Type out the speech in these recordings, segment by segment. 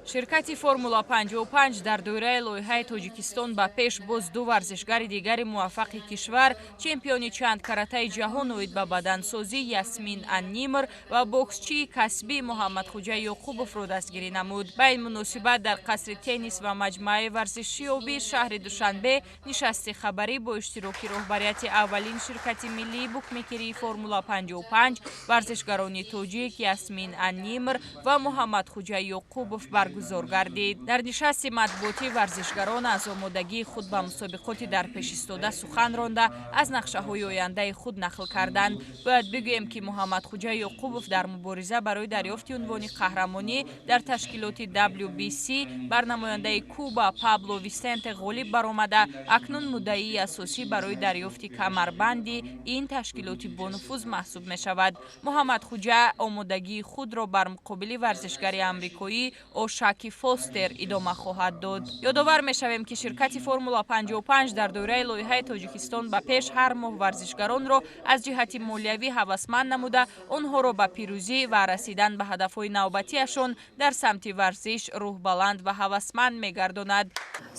ширкати формула 55 дар доираи лоиҳаи тоҷикистон ба пеш боз ду варзишгари дигари муваффақи кишвар, чемпиони чанд каратаи ҷаҳон оид ба бадансозӣ Ясмин Аннимр ва боксчии касбӣ Муҳаммадхоҷа Ёқубовро дастгирӣ намуд. Ба ин муносибат дар қасри теннис ва маҷмӯаи варзишиёбӣ шаҳри Душанбе нишасти хабарӣ бо иштироки роҳбарияти аввалин ширкати миллии букмекерии формула 55 варзишгарони тоҷик Ясмин Аннимр ва Муҳаммадхоҷа Ёқубов баргузор гардид. Дар нишасти матбуотӣ варзишгарон аз омодагии худ ба мусобиқоти дар пеш истода сухан ронда, аз нақшаҳои ояндаи худ нақл карданд. Бояд бигӯем ки Муҳаммадхоҷа Ёқубов дар мубориза барои дарёфти унвони қаҳрамонӣ дар ташкилоти WBC бар намояндаи Куба Пабло Висенте ғолиб баромада, акнун муддаии асосӣ барои дарёфти камарбанди ин ташкилоти бонуфуз маҳсуб мешавад. Муҳаммадхоҷа омодагии худро бар муқобили варзишгари амрикоӣ Ошаки Фостер идома хоҳад дод. Ёдовар мешавем ки ширкати формула 55 дар доираи лоиҳаи Тоҷикистон ба пеш ҳар моҳ варзишгаронро аз ҷиҳати молиявӣ ҳавасманд намуда, онҳоро ба пирӯзӣ ва расидан ба ҳадафҳои навбатиашон дар самти варзиш рӯҳбаланд ва ҳавасманд мегардонад.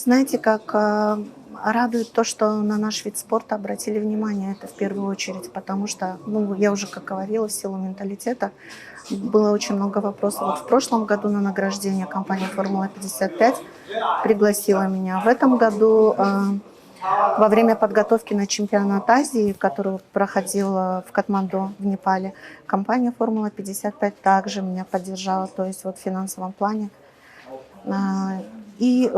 Знаете, как радует то, что на наш вид спорта обратили внимание, это в первую очередь, потому что, я уже как говорила, в силу менталитета было очень много вопросов. Вот в прошлом году на награждение компания «Формула-55» пригласила меня. В этом году во время подготовки на чемпионат Азии, который проходил в Катманду в Непале, компания «Формула-55» также меня поддержала, то есть вот в финансовом плане. И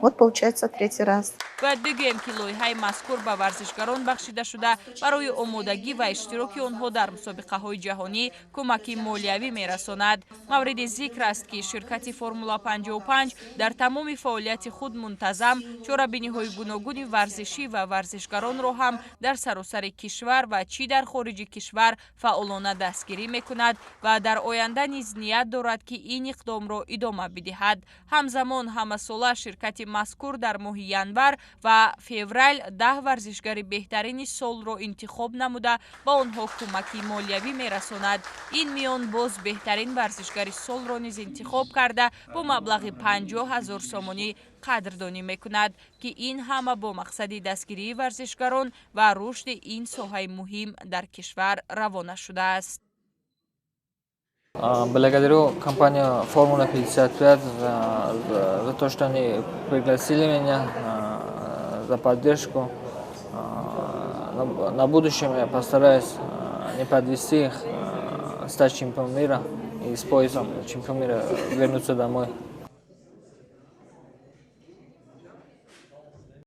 вот получается третий раз. Бояд бигӯем ки лоиҳаи мазкур ба варзишгарон бахшида шуда барои омодагӣ ва иштироки онҳо дар мусобиқаҳои ҷаҳонӣ кӯмаки молиявӣ мерасонад. Мавриди зикр аст ки ширкати формула 55 дар тамоми фаъолияти худ мунтазам чорабиниҳои гуногуни варзишӣ ва варзишгаронро ҳам дар саросари кишвар ва чӣ дар хориҷи кишвар фаъолона дастгирӣ мекунад ва дар оянда низ ният дорад ки ин иқдомро идома бидиҳад. Ҳамзамон ҳамасола ширкати мазкур дар моҳи январ ва феврал 10 варзишгари беҳтарини солро интихоб намуда ба онҳо кӯмаки молиявӣ мерасонад. Ин миён боз беҳтарин варзишгари солро низ интихоб карда бо маблағи 50 000 сомонӣ қадрдонӣ мекунад, ки ин ҳама бо мақсади дастгирии варзишгарон ва рушди ин соҳаи муҳим дар кишвар равона шудааст. Благодарю компанию «Формула-55» за то, что они пригласили меня, за поддержку. На будущем я постараюсь не подвести их, стать чемпионом мира и с поясом чемпиона мира вернуться домой.